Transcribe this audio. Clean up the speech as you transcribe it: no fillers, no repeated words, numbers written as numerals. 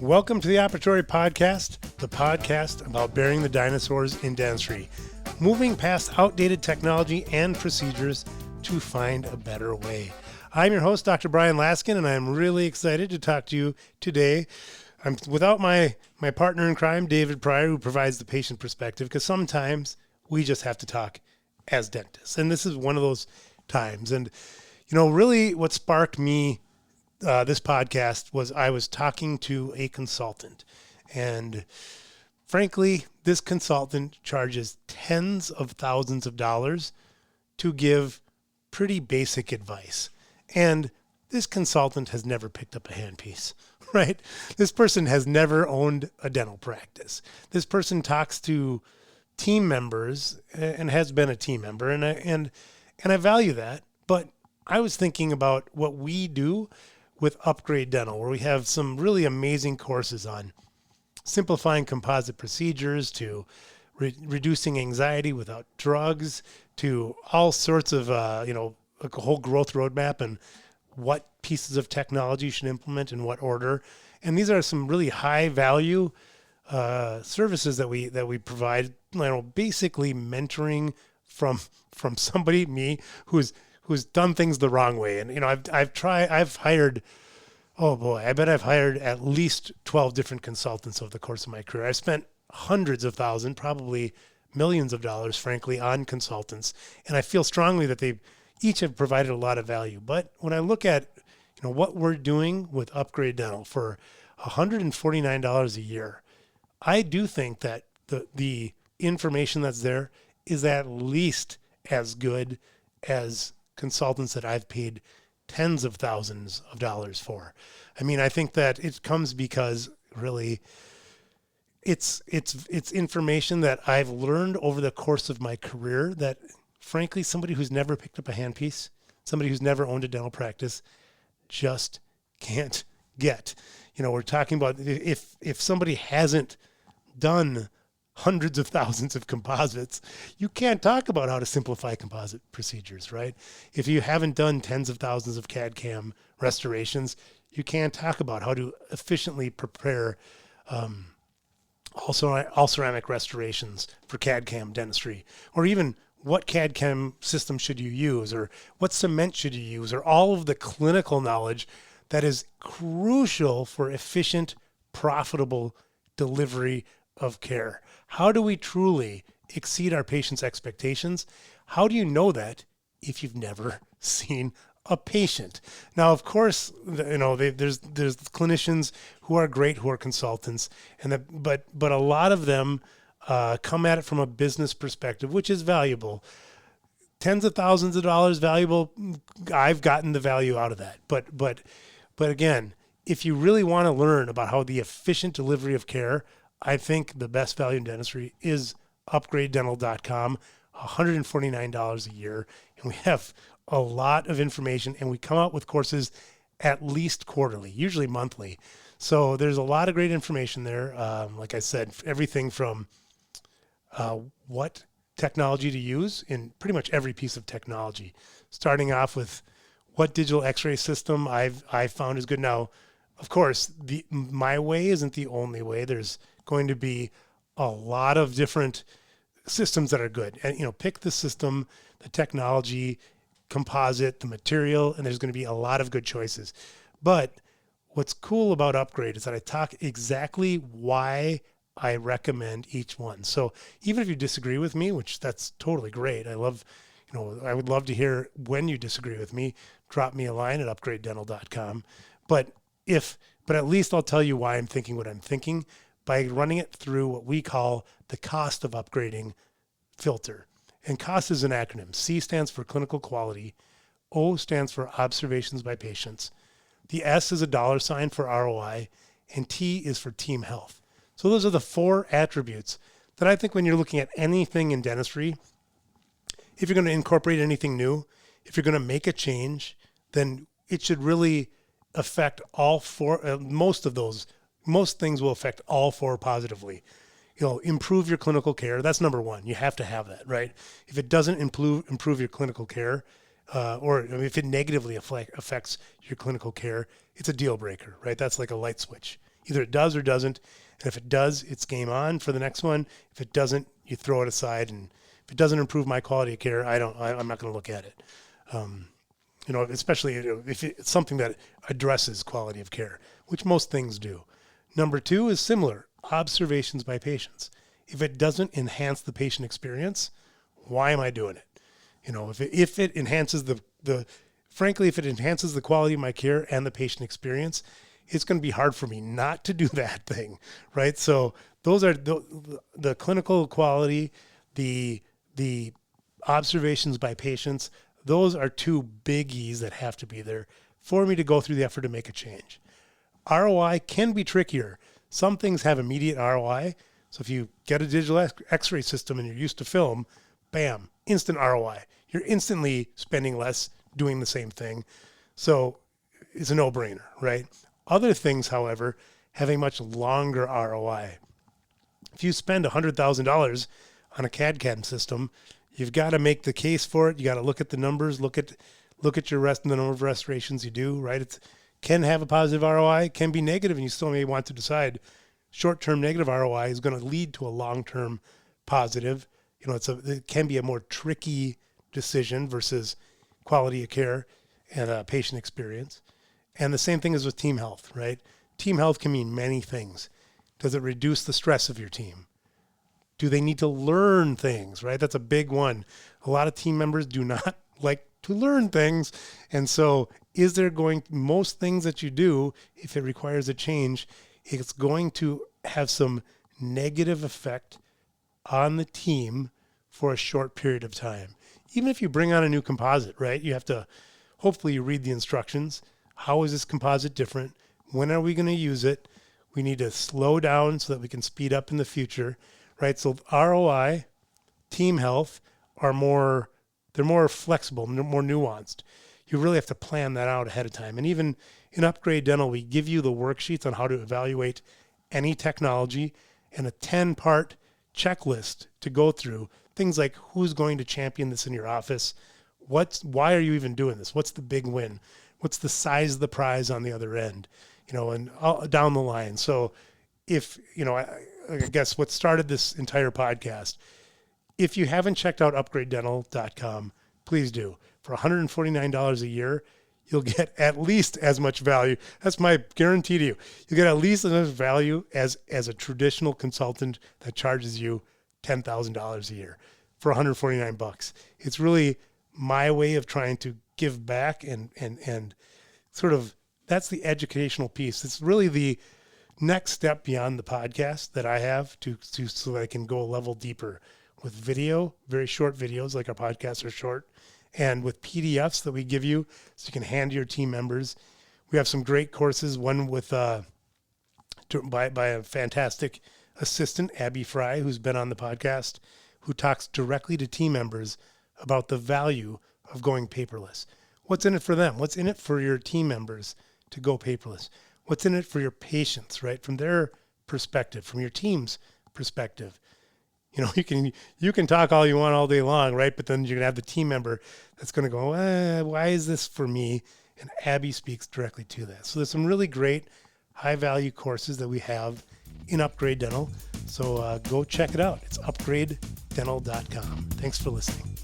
Welcome to the Operatory Podcast, the podcast about burying the dinosaurs in dentistry, moving past outdated technology and procedures to find a better way. I'm your host, Dr. Bryan Laskin, and I'm really excited to talk to you today. I'm without my partner in crime, David Pryor, who provides the patient perspective, because sometimes we just have to talk as dentists. And this is one of those times. And, really what sparked me this podcast was I was talking to a consultant. And frankly, this consultant charges tens of thousands of dollars to give pretty basic advice. And this consultant has never picked up a handpiece, right? This person has never owned a dental practice. This person talks to team members and has been a team member, and I value that. But I was thinking about what we do with Upgrade Dental, where we have some really amazing courses on simplifying composite procedures to reducing anxiety without drugs to all sorts of, a whole growth roadmap and what pieces of technology you should implement in what order. And these are some really high value services that we provide, basically mentoring from somebody, me, who's done things the wrong way. And, I've hired at least 12 different consultants over the course of my career. I've spent hundreds of thousands, probably millions of dollars, frankly, on consultants. And I feel strongly that they each have provided a lot of value. But when I look at, what we're doing with Upgrade Dental for $149 a year, I do think that the information that's there is at least as good as consultants that I've paid tens of thousands of dollars for. I mean, I think that it comes because really it's information that I've learned over the course of my career that frankly, somebody who's never picked up a handpiece, somebody who's never owned a dental practice just can't get. We're talking about if somebody hasn't done hundreds of thousands of composites, you can't talk about how to simplify composite procedures, right? If you haven't done tens of thousands of CAD/CAM restorations, you can't talk about how to efficiently prepare all ceramic restorations for CAD/CAM dentistry, or even what CAD/CAM system should you use, or what cement should you use, or all of the clinical knowledge that is crucial for efficient, profitable delivery of care. How do we truly exceed our patients' expectations? How do you know that if you've never seen a patient? Now, of course, there's clinicians who are great, who are consultants, but a lot of them come at it from a business perspective, which is valuable. Tens of thousands of dollars valuable. I've gotten the value out of that. But again, if you really want to learn about how the efficient delivery of care, I think the best value in dentistry is upgradedental.com, $149 a year. And we have a lot of information, and we come out with courses at least quarterly, usually monthly. So there's a lot of great information there. Like I said, everything from what technology to use in pretty much every piece of technology, starting off with what digital x-ray system I've found is good. Now, of course, my way isn't the only way. There's going to be a lot of different systems that are good. And, pick the system, the technology, composite, the material, and there's going to be a lot of good choices. But what's cool about Upgrade is that I talk exactly why I recommend each one. So even if you disagree with me, which that's totally great. I would love to hear when you disagree with me. Drop me a line at upgradedental.com. But at least I'll tell you why I'm thinking what I'm thinking by running it through what we call the cost of upgrading filter. And cost is an acronym. C stands for clinical quality. O stands for observations by patients. The S is a dollar sign for ROI, and T is for team health. So those are the four attributes that I think when you're looking at anything in dentistry, if you're going to incorporate anything new, if you're going to make a change, then it should really affect all four. Most things will affect all four positively. Improve your clinical care. That's number one. You have to have that, right? If it doesn't improve your clinical care, if it negatively affects your clinical care, it's a deal breaker, right? That's like a light switch. Either it does or doesn't. And if it does, it's game on for the next one. If it doesn't, you throw it aside. And if it doesn't improve my quality of care, I'm not going to look at it. Especially if it's something that addresses quality of care, which most things do. Number 2 is similar, observations by patients. If it doesn't enhance the patient experience, why am I doing it? If it enhances frankly, if it enhances the quality of my care and the patient experience, it's going to be hard for me not to do that thing, right? So those are the clinical quality, the observations by patients. Those are 2 biggies that have to be there for me to go through the effort to make a change. ROI can be trickier. Some things have immediate ROI. So if you get a digital x-ray system and you're used to film, bam, instant ROI. You're instantly spending less doing the same thing. So it's a no-brainer, right? Other things, however, have a much longer ROI. If you spend $100,000 on a CAD/CAM system, you've got to make the case for it. You got to look at the numbers, look at the number of restorations you do, right? It can have a positive ROI, can be negative, and you still may want to decide short-term negative ROI is going to lead to a long-term positive. It can be a more tricky decision versus quality of care and patient experience. And the same thing is with team health, right? Team health can mean many things. Does it reduce the stress of your team? Do they need to learn things, right? That's a big one. A lot of team members do not like to learn things. And so most things that you do, if it requires a change, it's going to have some negative effect on the team for a short period of time. Even if you bring on a new composite, right? You have to, hopefully you read the instructions. How is this composite different? When are we going to use it? We need to slow down so that we can speed up in the future, right? So ROI, team health they're more flexible, more nuanced. You really have to plan that out ahead of time. And even in Upgrade Dental, we give you the worksheets on how to evaluate any technology and a 10-part checklist to go through. Things like who's going to champion this in your office? Why are you even doing this? What's the big win? What's the size of the prize on the other end? And down the line. So if, I guess what started this entire podcast, if you haven't checked out upgradedental.com, please do. For $149 a year, you'll get at least as much value. That's my guarantee to you. You'll get at least as much value as a traditional consultant that charges you $10,000 a year for $149. It's really my way of trying to give back and sort of, that's the educational piece. It's really the next step beyond the podcast that I have so that I can go a level deeper with video, very short videos, like our podcasts are short, and with PDFs that we give you so you can hand to your team members. We have some great courses, one with by a fantastic assistant, Abby Fry, who's been on the podcast, who talks directly to team members about the value of going paperless. What's in it for them? What's in it for your team members to go paperless? What's in it for your patients, right? From their perspective, from your team's perspective. You can talk all you want all day long, right? But then you're going to have the team member that's going to go, why is this for me? And Abby speaks directly to that. So there's some really great high-value courses that we have in Upgrade Dental. So go check it out. It's upgradedental.com. Thanks for listening.